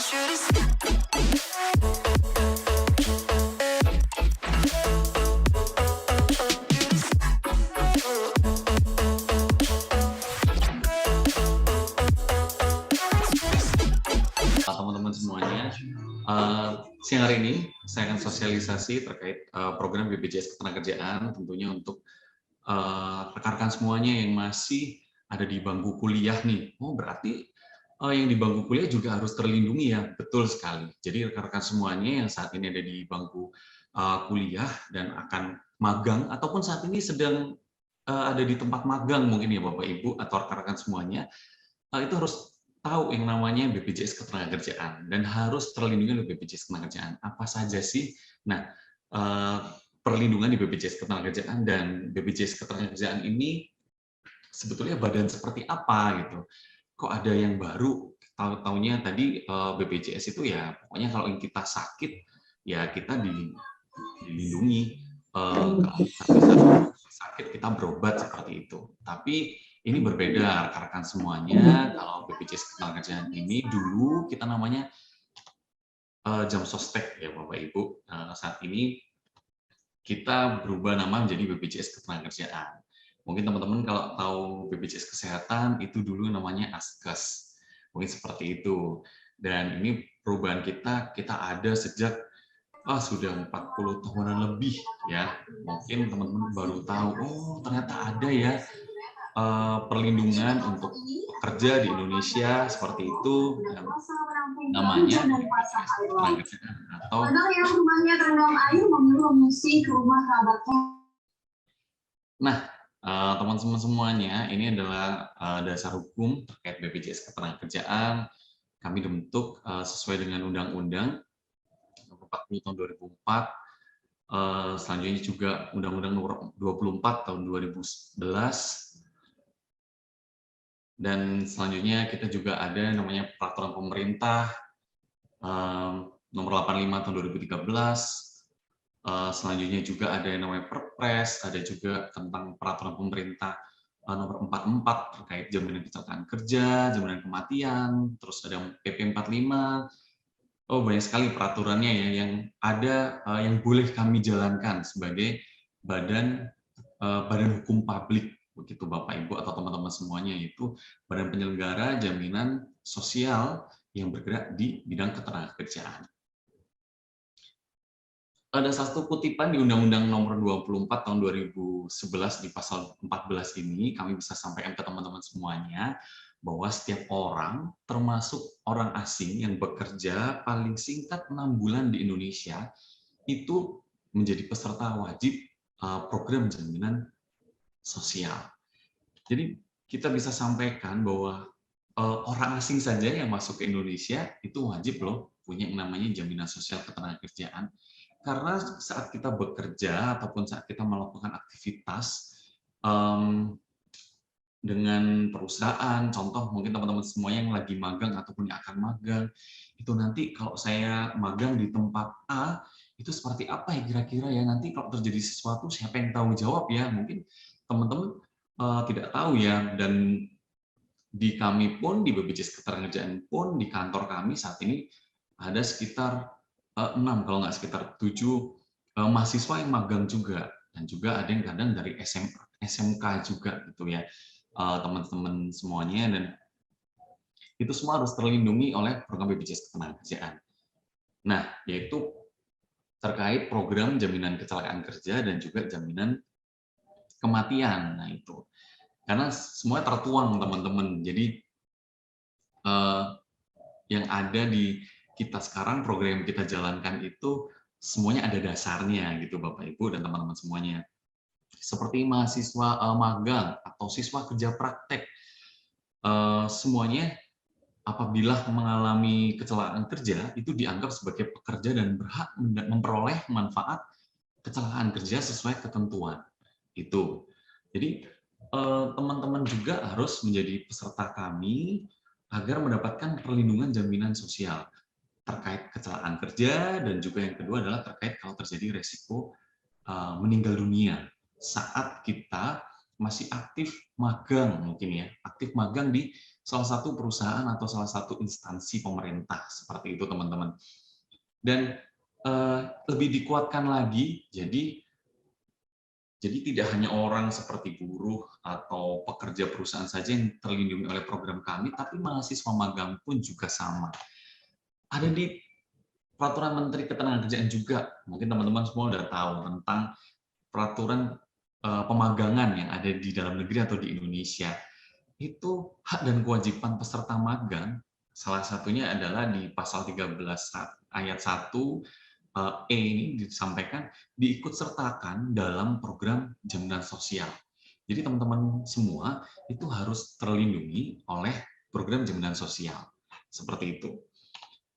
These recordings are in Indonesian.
Teman-teman semuanya, siang hari ini saya akan sosialisasi terkait program BPJS Ketenagakerjaan, tentunya untuk rekan-rekan semuanya yang masih ada di bangku kuliah nih. Oh, berarti yang di bangku kuliah juga harus terlindungi ya. Betul sekali. Jadi rekan-rekan semuanya yang saat ini ada di bangku kuliah dan akan magang ataupun saat ini sedang ada di tempat magang mungkin ya Bapak Ibu atau rekan-rekan semuanya, itu harus tahu yang namanya BPJS Ketenagakerjaan dan harus terlindungi oleh BPJS Ketenagakerjaan. Apa saja sih? Nah, perlindungan di BPJS Ketenagakerjaan dan BPJS Ketenagakerjaan ini sebetulnya badan seperti apa gitu? Kok ada yang baru? Tahu-taunya tadi BPJS itu ya pokoknya kalau kita sakit ya kita dilindungi. Kalau sakit kita berobat seperti itu. Tapi ini berbeda rekan-rekan semuanya. Kalau BPJS Ketenagakerjaan ini dulu kita namanya jam sostek ya Bapak Ibu. Saat ini kita berubah nama menjadi BPJS Ketenagakerjaan. Mungkin teman-teman kalau tahu BPJS Kesehatan itu dulu namanya Askes. Mungkin seperti itu. Dan ini perubahan kita ada sejak sudah 40 tahunan lebih ya. Mungkin teman-teman baru tahu, oh ternyata ada ya perlindungan untuk pekerja di Indonesia seperti itu, yang namanya ketenagakerjaan atau nah teman-teman semuanya, ini adalah dasar hukum terkait BPJS Ketenagakerjaan. Kami bentuk sesuai dengan Undang-Undang Nomor 40 Tahun 2004. Selanjutnya juga Undang-Undang Nomor 24 Tahun 2011. Dan selanjutnya kita juga ada namanya Peraturan Pemerintah Nomor 85 Tahun 2013. Selanjutnya juga ada yang namanya Perpres, ada juga tentang Peraturan Pemerintah Nomor 44 terkait jaminan kecelakaan kerja, jaminan kematian, terus ada PP 45. Oh, banyak sekali peraturannya ya yang ada yang boleh kami jalankan sebagai badan hukum publik, begitu Bapak Ibu atau teman-teman semuanya, yaitu Badan Penyelenggara Jaminan Sosial yang bergerak di bidang ketenagakerjaan. Ada satu kutipan di Undang-Undang Nomor 24 Tahun 2011 di pasal 14 ini kami bisa sampaikan ke teman-teman semuanya bahwa setiap orang, termasuk orang asing yang bekerja paling singkat 6 bulan di Indonesia, itu menjadi peserta wajib program jaminan sosial. Jadi kita bisa sampaikan bahwa orang asing saja yang masuk ke Indonesia itu wajib loh punya yang namanya jaminan sosial ketenagakerjaan. Karena saat kita bekerja ataupun saat kita melakukan aktivitas dengan perusahaan, contoh mungkin teman-teman semua yang lagi magang ataupun yang akan magang, itu nanti kalau saya magang di tempat A, itu seperti apa ya kira-kira ya, nanti kalau terjadi sesuatu siapa yang tahu jawab ya, mungkin teman-teman tidak tahu ya. Dan di kami pun, di BPJS Ketenagakerjaan pun, di kantor kami saat ini ada sekitar 6, kalau nggak sekitar 7 mahasiswa yang magang juga, dan juga ada yang kadang dari SMK juga gitu ya, teman-teman semuanya, dan itu semua harus terlindungi oleh program BPJS Ketenagakerjaan. Nah, yaitu terkait program jaminan kecelakaan kerja dan juga jaminan kematian. Nah, itu karena semua tertuang teman-teman. Jadi yang ada di kita sekarang, program yang kita jalankan itu semuanya ada dasarnya gitu Bapak Ibu dan teman-teman semuanya. Seperti mahasiswa magang atau siswa kerja praktek, semuanya apabila mengalami kecelakaan kerja itu dianggap sebagai pekerja dan berhak memperoleh manfaat kecelakaan kerja sesuai ketentuan itu. Jadi teman-teman juga harus menjadi peserta kami agar mendapatkan perlindungan jaminan sosial terkait kecelakaan kerja, dan juga yang kedua adalah terkait kalau terjadi resiko meninggal dunia saat kita masih aktif magang, mungkin ya, aktif magang di salah satu perusahaan atau salah satu instansi pemerintah, seperti itu teman-teman. Dan lebih dikuatkan lagi, jadi tidak hanya orang seperti buruh atau pekerja perusahaan saja yang terlindungi oleh program kami, tapi mahasiswa magang pun juga sama. Ada di Peraturan Menteri Ketenagakerjaan juga, mungkin teman-teman semua udah tahu tentang peraturan pemagangan yang ada di dalam negeri atau di Indonesia. Itu hak dan kewajiban peserta magang, salah satunya adalah di pasal 13 ayat 1 E ini disampaikan diikutsertakan dalam program jaminan sosial. Jadi teman-teman semua itu harus terlindungi oleh program jaminan sosial. Seperti itu.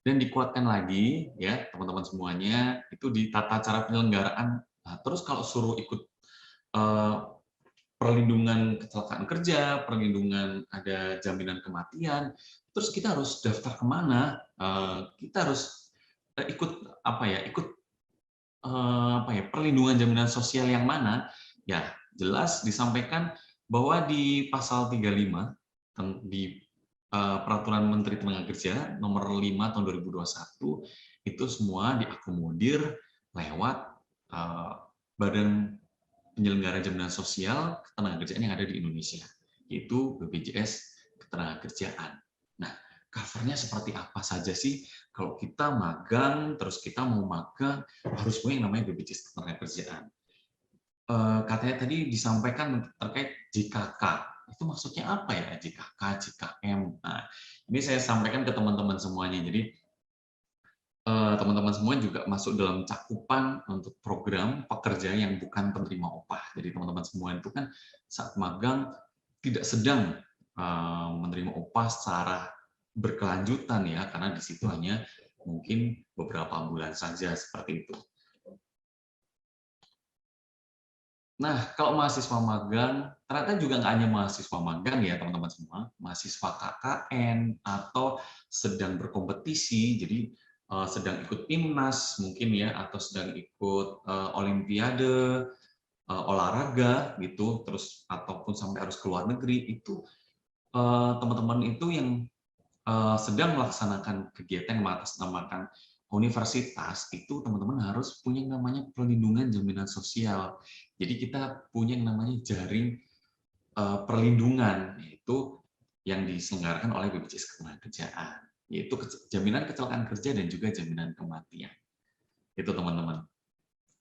Dan dikuatkan lagi ya teman-teman semuanya itu di tata cara penyelenggaraan. Nah, terus kalau suruh ikut perlindungan kecelakaan kerja, perlindungan ada jaminan kematian, terus kita harus daftar kemana? Kita harus ikut perlindungan jaminan sosial yang mana? Ya, jelas disampaikan bahwa di pasal 35 di Peraturan Menteri Tenagakerja nomor 5 tahun 2021 itu semua diakomodir lewat Badan Penyelenggara Jaminan Sosial Ketenagakerjaan yang ada di Indonesia, yaitu BPJS Ketenagakerjaan. Nah, covernya seperti apa saja sih? Kalau kita magang, terus kita mau magang, harus punya yang namanya BPJS Ketenagakerjaan. Katanya tadi disampaikan terkait JKK. Itu maksudnya apa ya, JKK, JKM? Nah, ini saya sampaikan ke teman-teman semuanya. Jadi, teman-teman semua juga masuk dalam cakupan untuk program pekerja yang bukan penerima upah. Jadi teman-teman semua itu kan saat magang tidak sedang menerima upah secara berkelanjutan ya, karena di situ hanya mungkin beberapa bulan saja seperti itu. Nah, kalau mahasiswa magang, ternyata juga nggak hanya mahasiswa magang ya teman-teman semua, mahasiswa KKN atau sedang berkompetisi, jadi sedang ikut timnas mungkin ya, atau sedang ikut olimpiade, olahraga gitu, terus ataupun sampai harus ke luar negeri, itu teman-teman itu yang sedang melaksanakan kegiatan yang mengatasnamakan universitas, itu teman-teman harus punya yang namanya perlindungan jaminan sosial. Jadi kita punya yang namanya jaring perlindungan, yaitu yang diselenggarakan oleh BPJS Ketenagakerjaan, yaitu jaminan kecelakaan kerja dan juga jaminan kematian. Itu teman-teman.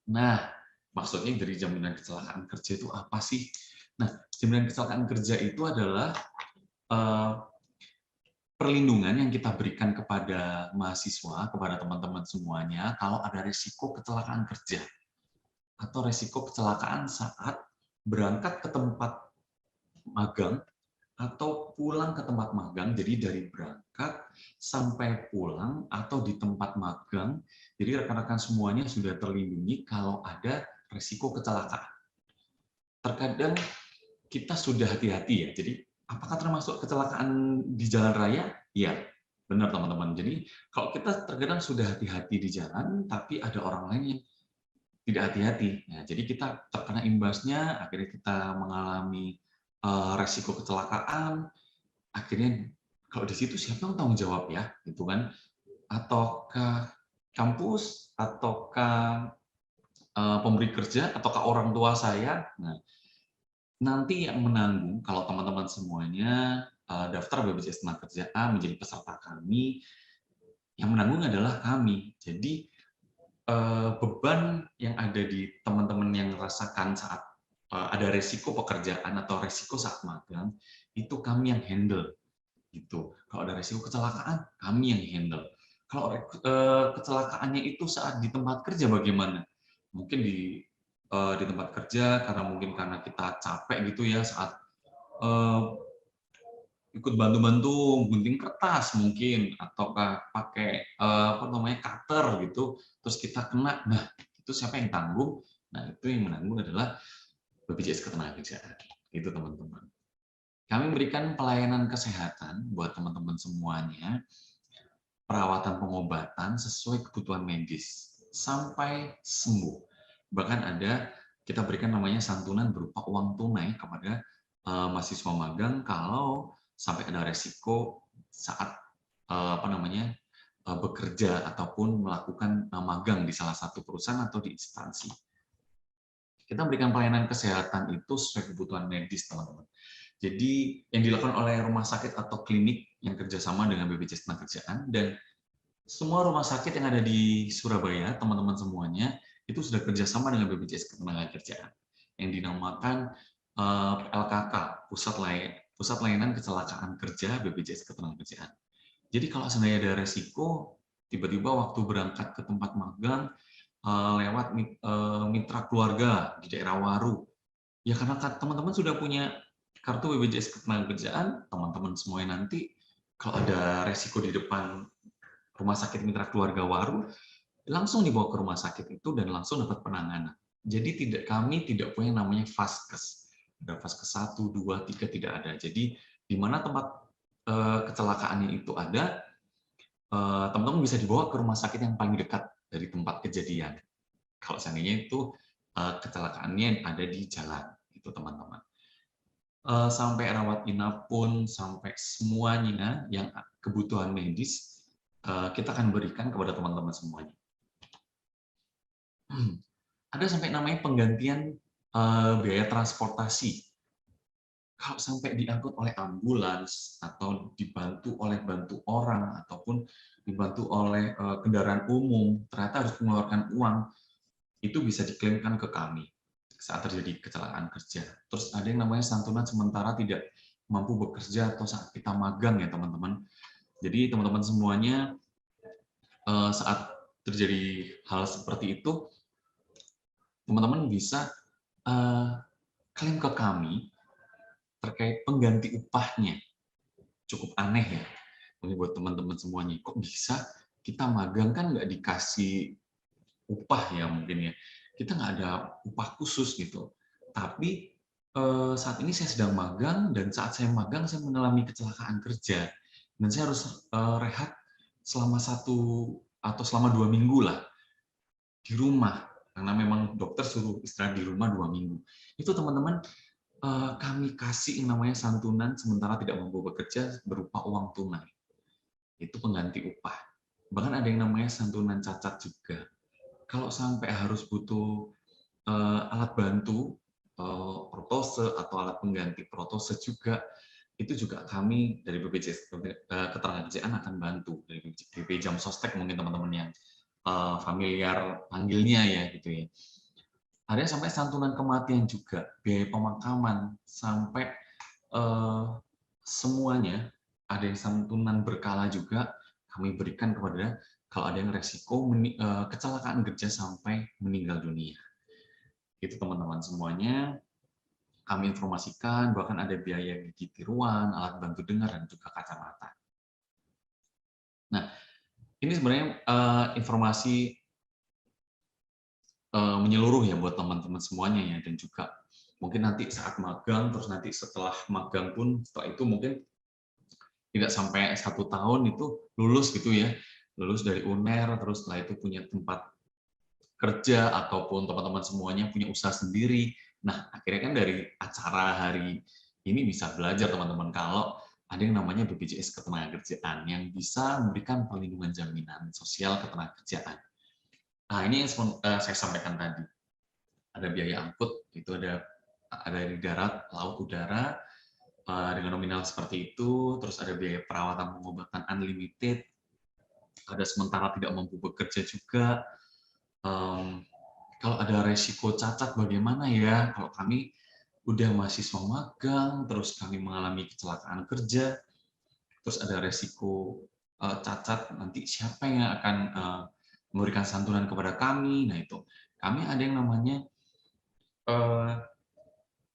Nah, maksudnya dari jaminan kecelakaan kerja itu apa sih? Nah, jaminan kecelakaan kerja itu adalah perlindungan yang kita berikan kepada mahasiswa, kepada teman-teman semuanya, kalau ada risiko kecelakaan kerja atau risiko kecelakaan saat berangkat ke tempat magang atau pulang ke tempat magang, jadi dari berangkat sampai pulang atau di tempat magang, jadi rekan-rekan semuanya sudah terlindungi kalau ada risiko kecelakaan. Terkadang kita sudah hati-hati ya, jadi apakah termasuk kecelakaan di jalan raya? Iya, benar teman-teman. Jadi kalau kita terkadang sudah hati-hati di jalan, tapi ada orang lain yang tidak hati-hati. Nah, jadi kita terkena imbasnya, akhirnya kita mengalami resiko kecelakaan, akhirnya kalau di situ siapa yang tanggung jawab ya, gitu kan? Ataukah kampus, ataukah pemberi kerja, ataukah orang tua saya? Nah, nanti yang menanggung kalau teman-teman semuanya daftar BPJS Ketenagakerjaan menjadi peserta kami, yang menanggung adalah kami. Jadi beban yang ada di teman-teman yang rasakan saat ada resiko pekerjaan atau resiko saat magang, itu kami yang handle. Gitu. Kalau ada resiko kecelakaan, kami yang handle. Kalau kecelakaannya itu saat di tempat kerja bagaimana? Mungkin di tempat kerja karena kita capek gitu ya saat ikut bantu-bantu gunting kertas mungkin, ataukah pakai cutter gitu, terus kita kena. Nah, itu siapa yang tanggung? Nah, itu yang menanggung adalah BPJS Ketenagakerjaan. Itu teman-teman. Kami memberikan pelayanan kesehatan buat teman-teman semuanya, perawatan pengobatan sesuai kebutuhan medis sampai sembuh. Bahkan ada kita berikan namanya santunan berupa uang tunai kepada mahasiswa magang kalau sampai ada resiko saat bekerja ataupun melakukan magang di salah satu perusahaan atau di instansi. Kita berikan pelayanan kesehatan itu sesuai kebutuhan medis, teman-teman. Jadi yang dilakukan oleh rumah sakit atau klinik yang kerjasama dengan BPJS Ketenagakerjaan, dan semua rumah sakit yang ada di Surabaya, teman-teman semuanya, itu sudah kerjasama dengan BPJS Ketenagakerjaan yang dinamakan PLKK, Pusat Layanan Kecelakaan Kerja BPJS Ketenagakerjaan. Jadi kalau seandainya ada resiko, tiba-tiba waktu berangkat ke tempat magang, lewat mitra keluarga di daerah Waru, ya karena teman-teman sudah punya kartu BPJS Ketenagakerjaan, teman-teman semuanya nanti kalau ada resiko di depan rumah sakit mitra keluarga Waru, langsung dibawa ke rumah sakit itu dan langsung dapat penanganan. Jadi kami tidak punya namanya Vaskes. Ada Vaskes 1, 2, 3 tidak ada. Jadi di mana tempat kecelakaannya itu ada, teman-teman bisa dibawa ke rumah sakit yang paling dekat dari tempat kejadian. Kalau seandainya itu kecelakaannya ada di jalan, itu teman-teman. Sampai rawat inap pun, sampai semuanya yang kebutuhan medis, kita akan berikan kepada teman-teman semuanya. Ada sampai namanya penggantian biaya transportasi. Kalau sampai diangkut oleh ambulans, atau dibantu oleh bantu orang, ataupun dibantu oleh kendaraan umum, ternyata harus mengeluarkan uang, itu bisa diklaimkan ke kami saat terjadi kecelakaan kerja. Terus ada yang namanya santunan sementara tidak mampu bekerja atau saat kita magang ya teman-teman. Jadi teman-teman semuanya saat terjadi hal seperti itu, teman-teman bisa klaim ke kami terkait pengganti upahnya. Cukup aneh ya, mungkin buat teman-teman semuanya. Kok bisa kita magang kan nggak dikasih upah ya mungkin ya. Kita nggak ada upah khusus gitu. Tapi saat ini saya sedang magang, dan saat saya magang saya mengalami kecelakaan kerja. Dan saya harus rehat selama 1 atau selama 2 minggu lah di rumah. Karena memang dokter suruh istirahat di rumah 2 minggu. Itu teman-teman, kami kasih yang namanya santunan sementara tidak mampu bekerja berupa uang tunai. Itu pengganti upah. Bahkan ada yang namanya santunan cacat juga. Kalau sampai harus butuh alat bantu, protose atau alat pengganti protose juga, itu juga kami dari BPJS Ketenagakerjaan akan bantu. Dari BP Jam Sostek mungkin teman-teman yang familiar panggilnya ya gitu ya. Ada sampai santunan kematian juga, biaya pemakaman, sampai semuanya. Ada yang santunan berkala juga kami berikan kepada kalau ada yang resiko kecelakaan kerja sampai meninggal dunia. Itu teman-teman semuanya kami informasikan, bahkan ada biaya gigi tiruan, alat bantu dengar, dan juga kacamata. Nah, ini sebenarnya informasi menyeluruh ya buat teman-teman semuanya ya, dan juga mungkin nanti saat magang, terus nanti setelah magang pun, setelah itu mungkin tidak sampai 1 tahun itu lulus gitu ya, lulus dari UNER, terus setelah itu punya tempat kerja, ataupun teman-teman semuanya punya usaha sendiri. Nah, akhirnya kan dari acara hari ini bisa belajar teman-teman kalau ada yang namanya BPJS Ketenagakerjaan yang bisa memberikan perlindungan jaminan sosial ketenagakerjaan. Nah, ini yang saya sampaikan tadi. Ada biaya angkut, itu ada di darat, laut, udara, dengan nominal seperti itu. Terus ada biaya perawatan pengobatan unlimited, ada sementara tidak mampu bekerja juga. Kalau ada resiko cacat bagaimana ya? Kalau kami udah mahasiswa magang, terus kami mengalami kecelakaan kerja, terus ada resiko cacat, nanti siapa yang akan memberikan santunan kepada kami? Nah itu, kami ada yang namanya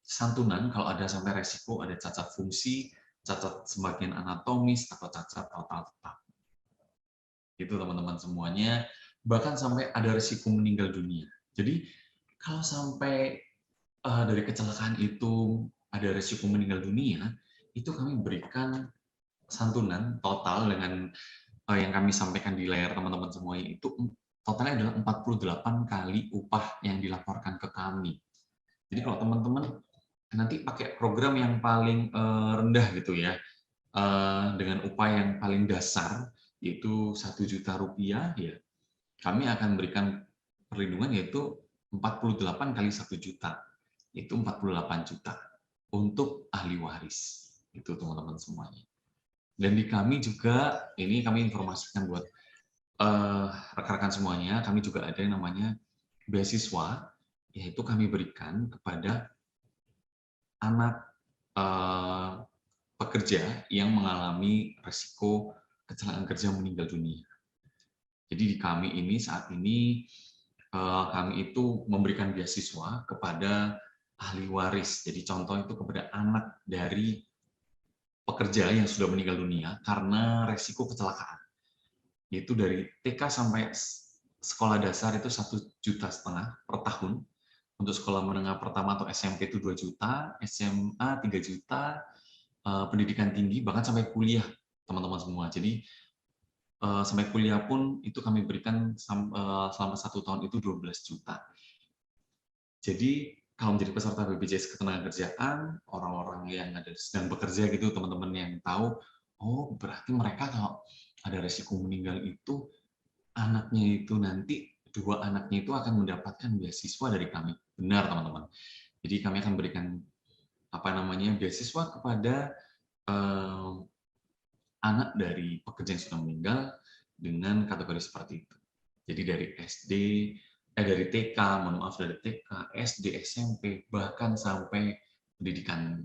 santunan kalau ada sampai resiko, ada cacat fungsi, cacat sebagian anatomis, atau cacat total tetap. Itu teman-teman semuanya, bahkan sampai ada resiko meninggal dunia. Jadi kalau sampai dari kecelakaan itu ada resiko meninggal dunia, itu kami berikan santunan total dengan yang kami sampaikan di layar teman-teman semuanya, itu totalnya adalah 48 kali upah yang dilaporkan ke kami. Jadi kalau teman-teman nanti pakai program yang paling rendah gitu ya, dengan upaya yang paling dasar, yaitu Rp1.000.000, ya kami akan memberikan perlindungan yaitu 48 kali 1 juta, itu 48 juta untuk ahli waris. Itu teman-teman semuanya. Dan di kami juga, ini kami informasikan buat rekan-rekan semuanya, kami juga ada yang namanya beasiswa, yaitu kami berikan kepada anak pekerja yang mengalami risiko kecelakaan kerja meninggal dunia. Jadi di kami ini saat ini kami itu memberikan beasiswa kepada ahli waris. Jadi contoh itu kepada anak dari pekerja yang sudah meninggal dunia karena resiko kecelakaan. Yaitu dari TK sampai sekolah dasar itu 1,5 juta per tahun. Untuk sekolah menengah pertama atau SMP itu 2 juta, SMA 3 juta, pendidikan tinggi bahkan sampai kuliah teman-teman semua. Jadi sampai kuliah pun itu kami berikan selama 1 tahun itu 12 juta. Jadi kalau menjadi peserta BPJS Ketenagakerjaan, orang-orang yang sedang bekerja gitu, teman-teman yang tahu, oh berarti mereka kalau ada resiko meninggal itu, anaknya itu nanti, 2 anaknya itu akan mendapatkan beasiswa dari kami. Benar teman-teman. Jadi kami akan berikan beasiswa kepada anak dari pekerja yang sudah meninggal dengan kategori seperti itu. Jadi dari TK, mohon maaf dari TK, SD, SMP, bahkan sampai pendidikan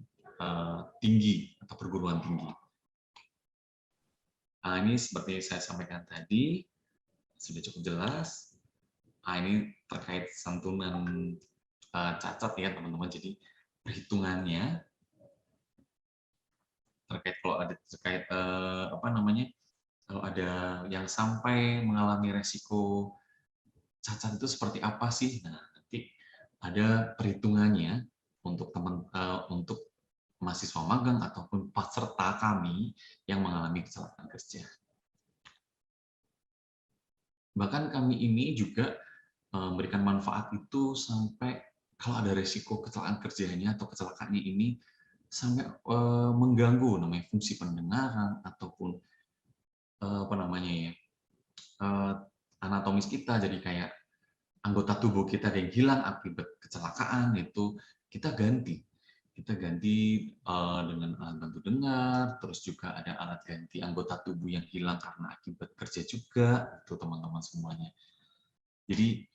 tinggi atau perguruan tinggi. Nah, ini seperti saya sampaikan tadi, sudah cukup jelas. Nah, ini terkait santunan cacat ya teman-teman. Jadi perhitungannya terkait kalau ada yang sampai mengalami resiko cacat itu seperti apa sih? Nah, nanti ada perhitungannya untuk untuk mahasiswa magang ataupun peserta kami yang mengalami kecelakaan kerja. Bahkan kami ini juga memberikan manfaat itu sampai kalau ada resiko kecelakaan kerjanya atau kecelakaannya ini sampai mengganggu namanya fungsi pendengaran ataupun anatomis kita, jadi kayak anggota tubuh kita yang hilang akibat kecelakaan itu kita ganti dengan alat bantu dengar, terus juga ada alat ganti anggota tubuh yang hilang karena akibat kerja juga, itu teman-teman semuanya. Jadi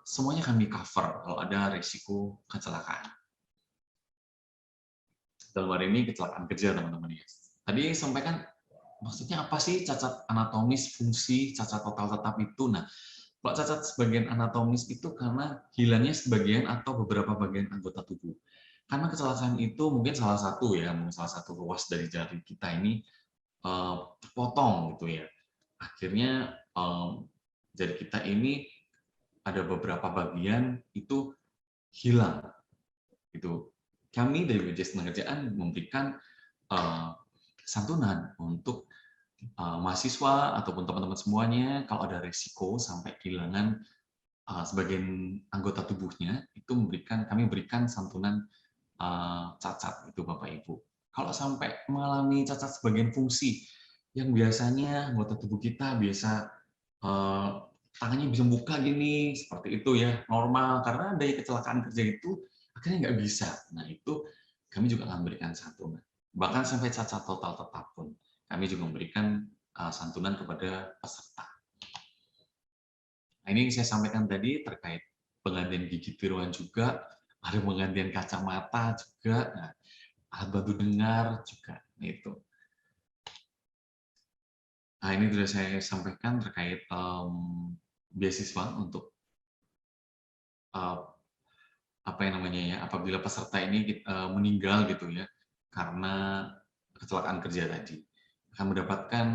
semuanya kami cover kalau ada risiko kecelakaan. Dalam hari ini kecelakaan kerja teman-teman ya. Tadi sampaikan maksudnya apa sih cacat anatomis, fungsi, cacat total tetap itu? Nah, kalau cacat sebagian anatomis itu karena hilangnya sebagian atau beberapa bagian anggota tubuh. Karena kecelakaan itu mungkin salah satu ruas dari jari kita ini terpotong gitu ya. Akhirnya jari kita ini ada beberapa bagian itu hilang. Itu kami dari BPJS Ketenagakerjaan memberikan santunan untuk mahasiswa ataupun teman-teman semuanya kalau ada risiko sampai kehilangan sebagian anggota tubuhnya, itu kami berikan santunan cacat itu Bapak Ibu. Kalau sampai mengalami cacat sebagian fungsi yang biasanya anggota tubuh kita biasa tangannya bisa buka gini seperti itu ya, normal, karena dari kecelakaan kerja itu akhirnya nggak bisa. Nah itu kami juga akan berikan santunan. Bahkan sampai cacat total tetap pun kami juga memberikan santunan kepada peserta. Nah, ini yang saya sampaikan tadi terkait penggantian gigi tiruan juga, ada penggantian kacamata juga, nah, alat bantu dengar juga. Nah, itu. Nah, ini sudah saya sampaikan terkait beasiswa untuk apabila peserta ini meninggal gitu ya karena kecelakaan kerja tadi, akan mendapatkan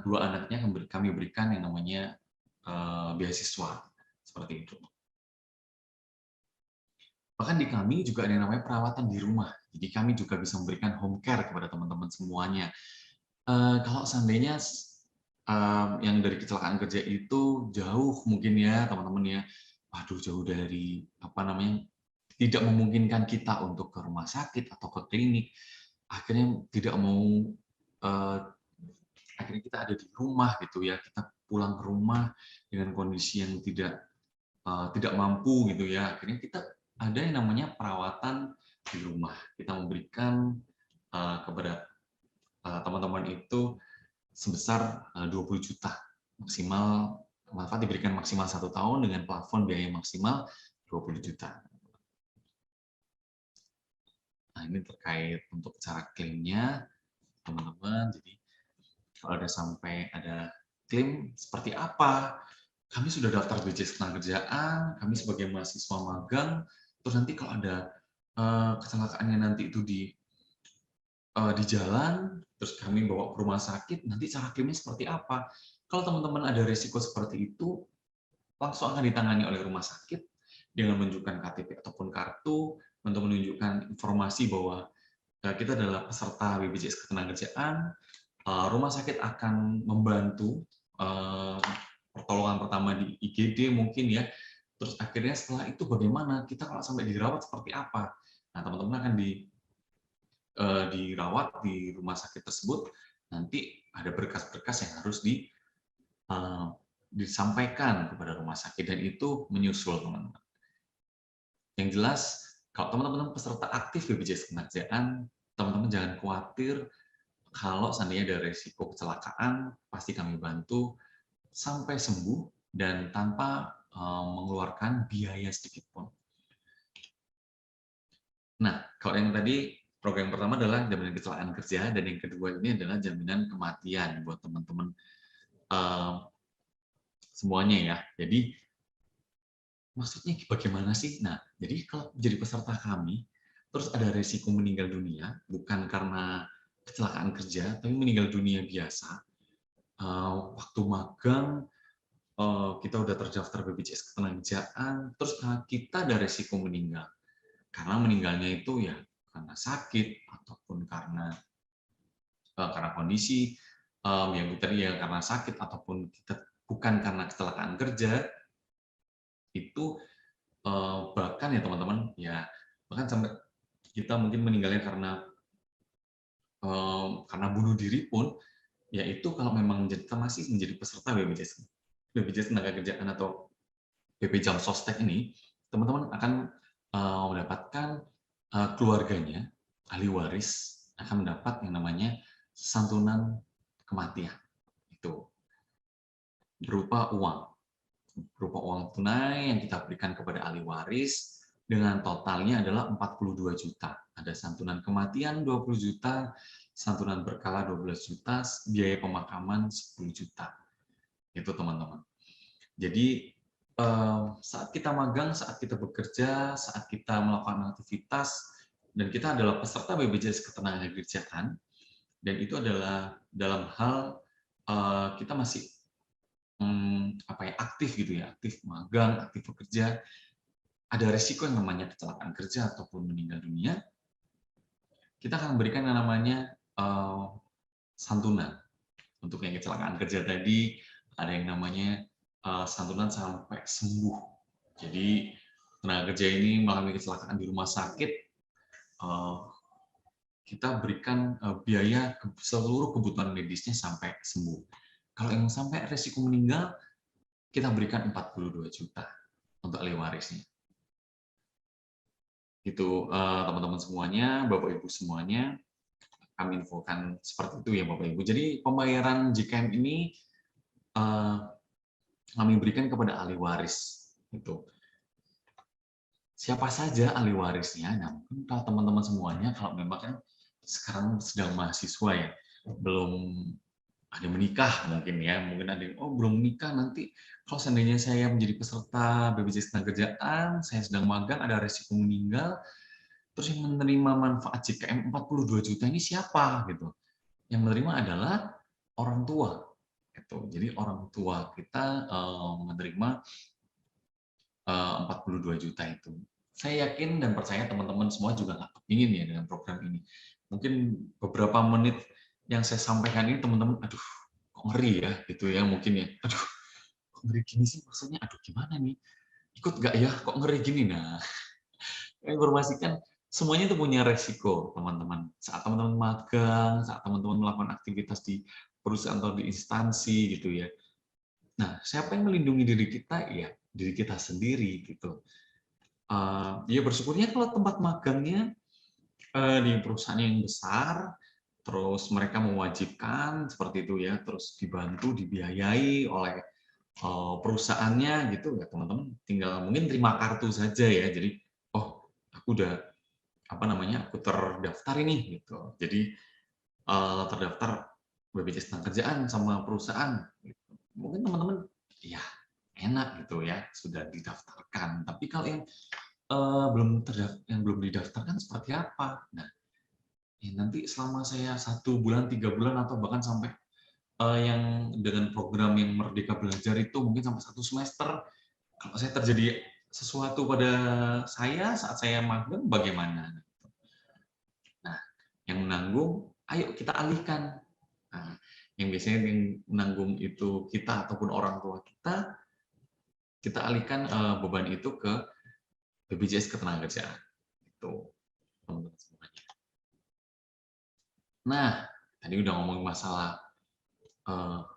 dua anaknya kami berikan yang namanya beasiswa seperti itu. Bahkan di kami juga ada yang namanya perawatan di rumah. Jadi kami juga bisa memberikan home care kepada teman-teman semuanya. Kalau seandainya yang dari kecelakaan kerja itu jauh mungkin ya teman-teman ya, waduh jauh dari tidak memungkinkan kita untuk ke rumah sakit atau ke klinik, akhirnya tidak mau, akhirnya kita ada di rumah gitu ya, kita pulang ke rumah dengan kondisi yang tidak mampu gitu ya, akhirnya kita ada yang namanya perawatan di rumah. Kita memberikan kepada teman-teman itu sebesar 20 juta maksimal, manfaat diberikan maksimal 1 tahun dengan plafon biaya maksimal 20 juta. Nah, ini terkait untuk cara klaimnya, teman-teman. Jadi kalau ada sampai ada klaim seperti apa, kami sudah daftar BPJS Ketenagakerjaan, kami sebagai mahasiswa magang, terus nanti kalau ada kecelakaannya nanti itu di jalan, terus kami bawa ke rumah sakit, nanti cara klaimnya seperti apa? Kalau teman-teman ada risiko seperti itu, langsung akan ditangani oleh rumah sakit dengan menunjukkan KTP ataupun kartu untuk menunjukkan informasi bahwa kita adalah peserta BPJS Ketenagakerjaan. Rumah sakit akan membantu pertolongan pertama di IGD mungkin ya. Terus akhirnya setelah itu bagaimana? Kita kalau sampai dirawat seperti apa? Nah, teman-teman akan dirawat di rumah sakit tersebut. Nanti ada berkas-berkas yang harus disampaikan kepada rumah sakit dan itu menyusul, teman-teman. Yang jelas, kalau teman-teman peserta aktif BPJS Ketenagakerjaan, teman-teman jangan khawatir kalau seandainya ada risiko kecelakaan, pasti kami bantu sampai sembuh dan tanpa mengeluarkan biaya sedikit pun. Nah, kalau yang tadi, program pertama adalah jaminan kecelakaan kerja, dan yang kedua ini adalah jaminan kematian buat teman-teman semuanya ya. Jadi, maksudnya bagaimana sih? Nah, jadi kalau menjadi peserta kami, terus ada risiko meninggal dunia, bukan karena kecelakaan kerja, tapi meninggal dunia biasa, waktu magang, kita udah terdaftar BPJS Ketenagakerjaan, terus kita ada risiko meninggal. Karena meninggalnya itu ya karena sakit, ataupun karena kondisi yang tadi ya karena sakit, ataupun kita bukan karena kecelakaan kerja, itu bahkan ya teman-teman, ya bahkan sampai kita mungkin meninggalnya karena bunuh diri pun, ya itu kalau memang kita masih menjadi peserta BPJS Ketenagakerjaan atau BP Jam Sostek ini, teman-teman akan mendapatkan keluarganya, ahli waris akan mendapat yang namanya santunan kematian. Itu berupa uang tunai yang kita berikan kepada ahli waris dengan totalnya adalah 42 juta. Ada santunan kematian 20 juta, santunan berkala 12 juta, biaya pemakaman 10 juta. Itu teman-teman. Jadi saat kita magang, saat kita bekerja, saat kita melakukan aktivitas, dan kita adalah peserta BPJS Ketenagakerjaan, dan itu adalah dalam hal kita masih aktif gitu ya, aktif magang, aktif bekerja, ada risiko yang namanya kecelakaan kerja ataupun meninggal dunia, kita akan memberikan yang namanya santunan. Untuk yang kecelakaan kerja tadi, ada yang namanya santunan sampai sembuh. Jadi tenaga kerja ini mengalami kecelakaan di rumah sakit, kita berikan biaya seluruh kebutuhan medisnya sampai sembuh. Kalau yang sampai resiko meninggal, kita berikan 42 juta untuk ahli warisnya. Itu teman-teman semuanya, Bapak Ibu semuanya, kami infokan seperti itu ya Bapak Ibu. Jadi pembayaran JKM ini kami berikan kepada ahli waris. Itu. Siapa saja ahli warisnya? Nah, mungkin kalau teman-teman semuanya, kalau memang kan sekarang sedang mahasiswa ya, belum ada menikah mungkin ya, mungkin ada yang belum menikah, nanti kalau seandainya saya menjadi peserta BPJS Ketenagakerjaan, saya sedang magang, ada risiko meninggal, terus yang menerima manfaat JKM 42 juta ini siapa gitu? Yang menerima adalah orang tua. Gitu. Jadi orang tua kita menerima 42 juta itu. Saya yakin dan percaya teman-teman semua juga nggak kepingin ya dengan program ini. Mungkin beberapa menit yang saya sampaikan ini teman-teman, aduh kok ngeri ya gitu ya mungkin ya. Aduh kok ngeri gini sih maksudnya, aduh gimana nih? Ikut nggak ya? Kok ngeri gini? Nah, saya informasikan semuanya itu punya resiko, teman-teman. Saat teman-teman magang, saat teman-teman melakukan aktivitas di perusahaan atau di instansi gitu ya. Nah, siapa yang melindungi diri kita? Ya, diri kita sendiri gitu. Ya bersyukurnya kalau tempat magangnya di perusahaan yang besar, terus mereka mewajibkan seperti itu ya, terus dibantu, dibiayai oleh perusahaannya gitu ya teman-teman. Tinggal mungkin terima kartu saja ya. Jadi, oh aku udah apa namanya, aku terdaftar ini gitu. Jadi terdaftar BPJS Ketenagakerjaan sama perusahaan. Gitu. Mungkin teman-teman ya enak gitu ya sudah didaftarkan. Tapi kalau yang belum didaftarkan seperti apa? Nah, ya nanti selama saya 1 bulan, 3 bulan atau bahkan sampai yang dengan program yang Merdeka Belajar itu mungkin sampai 1 semester, kalau saya terjadi sesuatu pada saya saat saya magang bagaimana? Nah, yang menanggung, ayo kita alihkan. Nah, yang biasanya yang menanggung itu kita ataupun orang tua kita, kita alihkan beban itu ke BPJS Ketenagakerjaan. Itu teman-teman semuanya. Nah, tadi udah ngomongin masalah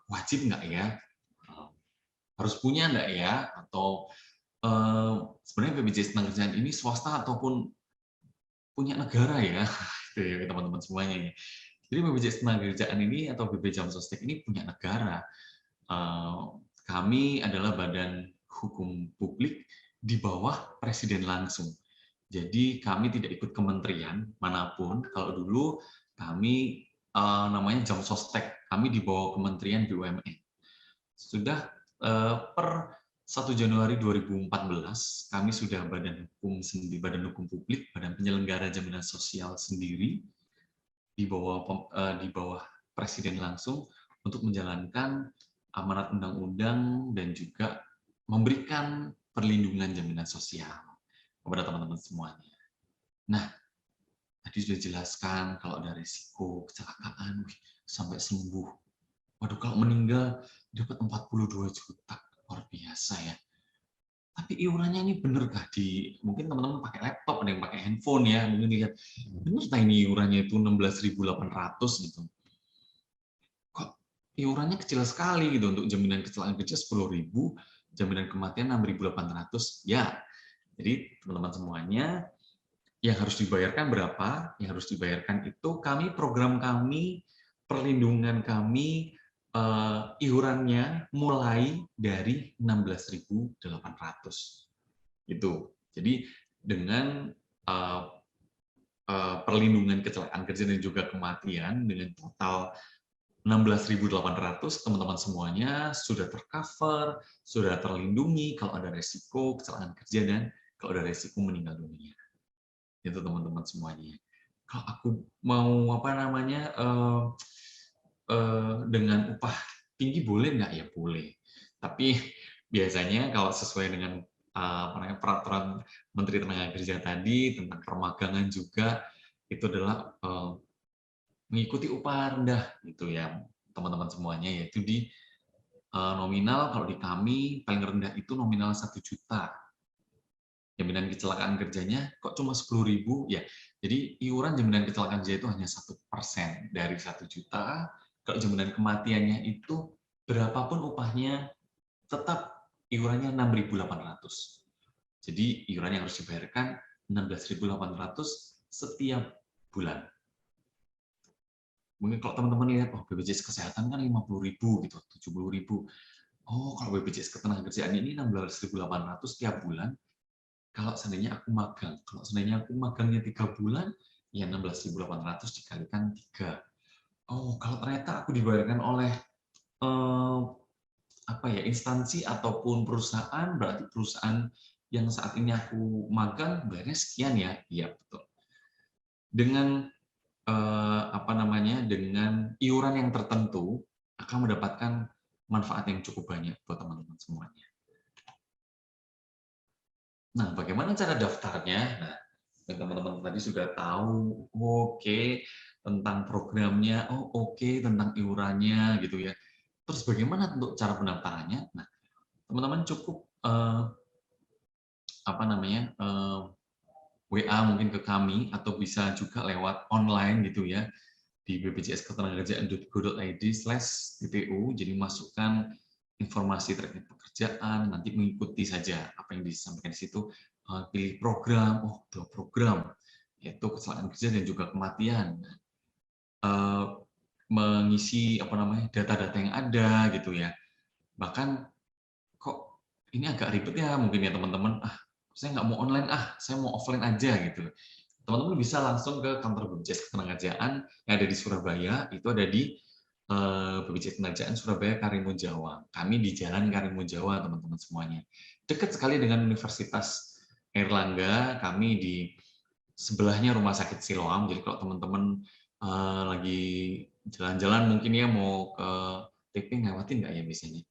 wajib nggak ya, harus punya nggak ya, atau sebenarnya BPJS Ketenagakerjaan ini swasta ataupun punya negara ya, itu ya teman-teman semuanya ya. Jadi BPJS Ketenagakerjaan ini atau BP Jam Sostek ini punya negara. Kami adalah badan hukum publik di bawah presiden langsung. Jadi kami tidak ikut kementerian manapun. Kalau dulu kami namanya Jam Sostek, kami di bawah Kementerian BUMN. Sudah per 1 Januari 2014 kami sudah badan hukum sendiri, badan hukum publik, badan penyelenggara jaminan sosial sendiri di bawah presiden langsung untuk menjalankan amanat undang-undang dan juga memberikan perlindungan jaminan sosial kepada teman-teman semuanya. Nah, tadi sudah jelaskan kalau ada risiko kecelakaan sampai sembuh. Waduh, kalau meninggal dapat 42 juta, luar biasa ya. Tapi iurannya ini bener kah di mungkin teman-teman pakai laptop, ada yang pakai handphone ya, mungkin lihat bener tak ini iurannya itu 16.800 gitu. Kok iurannya kecil sekali gitu untuk jaminan kecelakaan kerja 10.000, jaminan kematian 6.800. Ya. Jadi teman-teman semuanya yang harus dibayarkan berapa? Yang harus dibayarkan itu program kami, perlindungan kami iurannya mulai dari 16.800. Itu. Jadi dengan perlindungan kecelakaan kerja dan juga kematian dengan total 16.800, teman-teman semuanya sudah tercover, sudah terlindungi kalau ada resiko kecelakaan kerja dan kalau ada resiko meninggal dunia. Itu teman-teman semuanya. Kalau aku mau apa namanya dengan upah tinggi boleh nggak? Ya boleh. Tapi biasanya kalau sesuai dengan peraturan Menteri Tenagakerja tadi tentang permagangan juga itu adalah mengikuti upah rendah gitu ya teman-teman semuanya, yaitu di nominal kalau di kami paling rendah itu nominal 1 juta. Jaminan kecelakaan kerjanya kok cuma 10.000 ya. Jadi iuran jaminan kecelakaan kerja itu hanya 1% dari 1 juta. Kalau jaminan kematiannya itu berapapun upahnya tetap iurannya 6.800. Jadi iuran yang harus dibayarkan 16.800 setiap bulan. Mungkin kalau teman-teman lihat, oh BPJS Kesehatan kan 50.000 gitu, 70.000. Oh, kalau BPJS Ketenagakerjaan ini 16.800 tiap bulan. Kalau seandainya aku magangnya 3 bulan, ya 16.800 dikalikan 3. Oh, kalau ternyata aku dibayarkan oleh instansi ataupun perusahaan, berarti perusahaan yang saat ini aku magang bayarnya sekian ya. Iya, betul. Dengan dengan iuran yang tertentu akan mendapatkan manfaat yang cukup banyak buat teman-teman semuanya. Nah, bagaimana cara daftarnya? Nah, teman-teman tadi sudah tahu, oke, tentang programnya, oke, tentang iurannya, gitu ya. Terus bagaimana untuk cara pendaftarannya? Nah, teman-teman cukup WA mungkin ke kami, atau bisa juga lewat online gitu ya, di bpjsketenagakerjaan.go.id/tpu. Jadi masukkan informasi terkait pekerjaan, nanti mengikuti saja apa yang disampaikan di situ. Pilih program, 2 program, yaitu kecelakaan kerja dan juga kematian. Mengisi data-data yang ada gitu ya. Bahkan kok ini agak ribet ya mungkin ya teman-teman, saya nggak mau online, saya mau offline aja gitu. Teman-teman bisa langsung ke kantor BPJS Ketenagakerjaan yang ada di Surabaya, itu ada di BPJS Ketenagakerjaan Surabaya Karimun Jawa. Kami di Jalan Karimun Jawa, teman-teman semuanya. Dekat sekali dengan Universitas Airlangga, kami di sebelahnya Rumah Sakit Siloam. Jadi kalau teman-teman lagi jalan-jalan mungkin ya mau ke TP, ngelewatin nggak ya biasanya?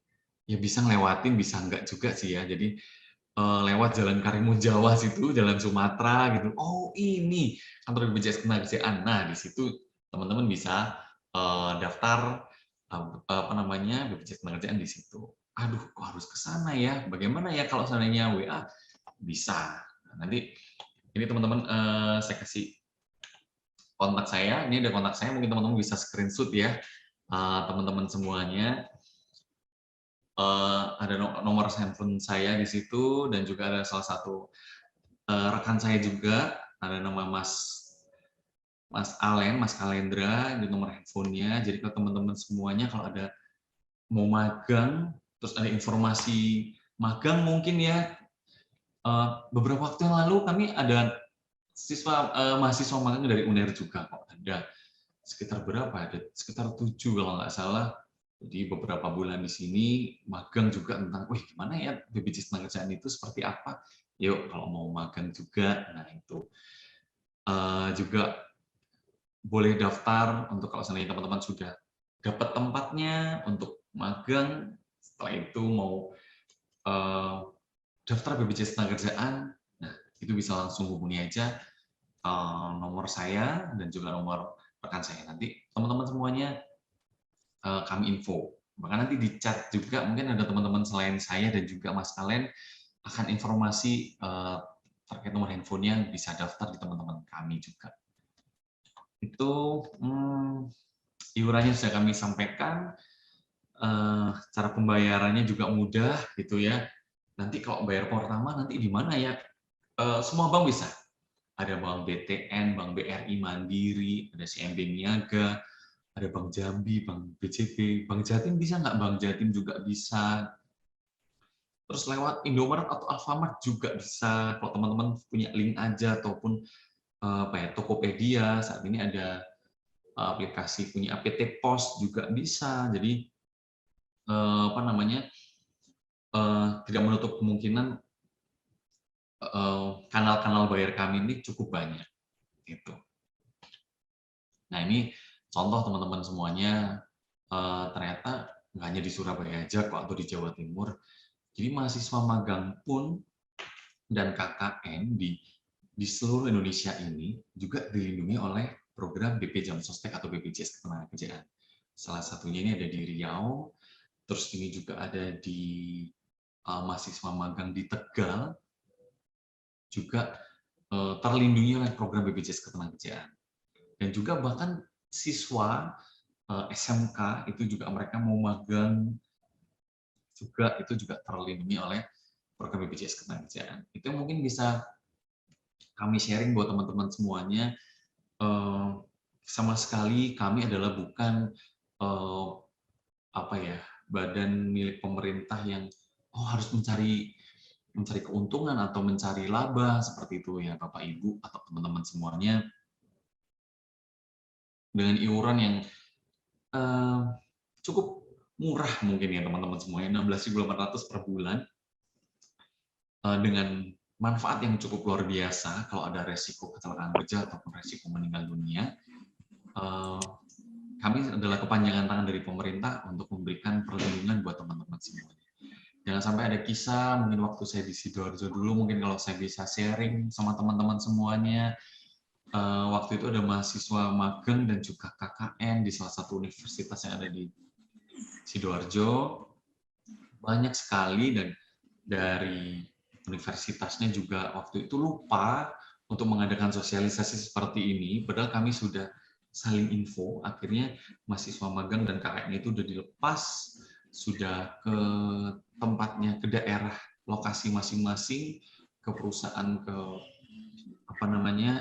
Ya bisa ngelewatin, bisa enggak juga sih ya. Jadi lewat Jalan Karimun Jawa situ, Jalan Sumatera gitu. Oh ini kantor BPJS Ketenagakerjaan. Nah di situ teman-teman bisa daftar BPJS Ketenagakerjaan di situ. Aduh, kok harus ke sana ya? Bagaimana ya kalau seandainya WA? Bisa. Nah, nanti ini teman-teman saya kasih kontak saya. Ini ada kontak saya, mungkin teman-teman bisa screenshot ya, teman-teman semuanya. Ada nomor handphone saya di situ, dan juga ada salah satu rekan saya juga, ada nama Mas Alen, Mas Kalendra, di nomor handphonenya. Jadi kalau teman-teman semuanya kalau ada mau magang, terus ada informasi magang mungkin ya, beberapa waktu yang lalu kami ada mahasiswa magang dari UNER juga kok, ada sekitar berapa? Ada sekitar 7 kalau nggak salah. Jadi beberapa bulan di sini magang juga tentang, gimana ya BPJS Ketenagakerjaan itu seperti apa? Yuk kalau mau magang juga, nah itu juga boleh daftar untuk kalau seandainya teman-teman sudah dapat tempatnya untuk magang. Setelah itu mau daftar BPJS Ketenagakerjaan, nah itu bisa langsung hubungi aja nomor saya dan juga nomor rekan saya. Nanti teman-teman semuanya kami info. Bahkan nanti di chat juga mungkin ada teman-teman selain saya dan juga Mas Alen akan informasi terkait nomor handphonenya, bisa daftar di teman-teman kami juga. Itu iurannya sudah kami sampaikan, cara pembayarannya juga mudah gitu ya. Nanti kalau bayar pertama nanti di mana ya? Semua bank bisa. Ada Bank BTN, Bank BRI Mandiri, ada CMB Niaga, ada Bank Jambi, Bank BCB, Bank Jatim bisa nggak? Bank Jatim juga bisa. Terus lewat Indomaret atau Alfamart juga bisa. Kalau teman-teman punya link aja, ataupun Tokopedia, saat ini ada aplikasi punya APT Pos juga bisa. Jadi tidak menutup kemungkinan kanal-kanal bayar kami ini cukup banyak. Gitu. Nah ini contoh teman-teman semuanya, ternyata nggak hanya di Surabaya aja kok, atau di Jawa Timur. Jadi mahasiswa magang pun dan KKN di seluruh Indonesia ini juga dilindungi oleh program BP Jam Sostek atau BPJS Ketenagakerjaan. Salah satunya ini ada di Riau, terus ini juga ada di mahasiswa magang di Tegal, juga terlindungi oleh program BPJS Ketenagakerjaan. Dan juga bahkan siswa SMK itu juga mereka mau magang juga, itu juga terlindungi oleh program BPJS Ketenagakerjaan. Itu mungkin bisa kami sharing buat teman-teman semuanya. Sama sekali kami adalah bukan badan milik pemerintah yang harus mencari keuntungan atau mencari laba seperti itu ya Bapak Ibu atau teman-teman semuanya. Dengan iuran yang cukup murah mungkin ya teman-teman semuanya, 16.800 per bulan, dengan manfaat yang cukup luar biasa. Kalau ada resiko kecelakaan kerja ataupun resiko meninggal dunia, kami adalah kepanjangan tangan dari pemerintah untuk memberikan perlindungan buat teman-teman semuanya. Jangan sampai ada kisah, mungkin waktu saya di Sidoarjo dulu, mungkin kalau saya bisa sharing sama teman-teman semuanya, waktu itu ada mahasiswa magang dan juga KKN di salah satu universitas yang ada di Sidoarjo, banyak sekali, dan dari universitasnya juga waktu itu lupa untuk mengadakan sosialisasi seperti ini, padahal kami sudah saling info, akhirnya mahasiswa magang dan kakaknya itu sudah dilepas, sudah ke tempatnya, ke daerah lokasi masing-masing, ke perusahaan, ke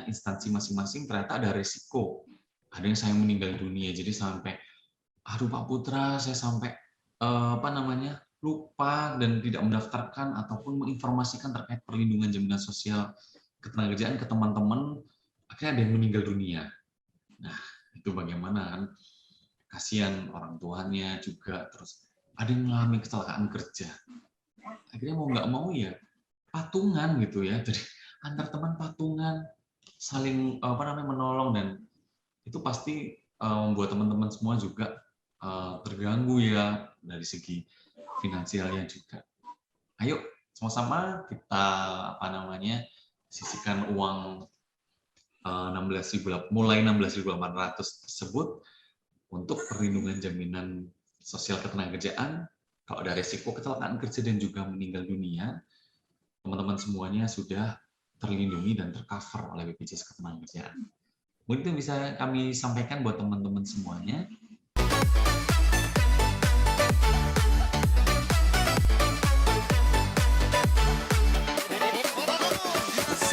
instansi masing-masing, ternyata ada resiko. Ada yang saya meninggal dunia, jadi sampai, aduh Pak Putra, saya sampai lupa dan tidak mendaftarkan ataupun menginformasikan terkait perlindungan jaminan sosial ketenagakerjaan ke teman-teman, akhirnya ada yang meninggal dunia. Nah, itu bagaimana kan? Kasihan orang tuanya juga, terus ada yang mengalami kecelakaan kerja. Akhirnya mau nggak mau ya patungan gitu ya, jadi antar teman patungan, saling menolong, dan itu pasti membuat teman-teman semua juga terganggu ya dari segi finansialnya juga. Ayo sama-sama kita sisihkan uang mulai 16.800 tersebut untuk perlindungan jaminan sosial ketenagakerjaan. Kalau ada resiko kecelakaan kerja dan juga meninggal dunia, teman-teman semuanya sudah terlindungi dan tercover oleh BPJS Ketenagakerjaan. Mungkin itu bisa kami sampaikan buat teman-teman semuanya.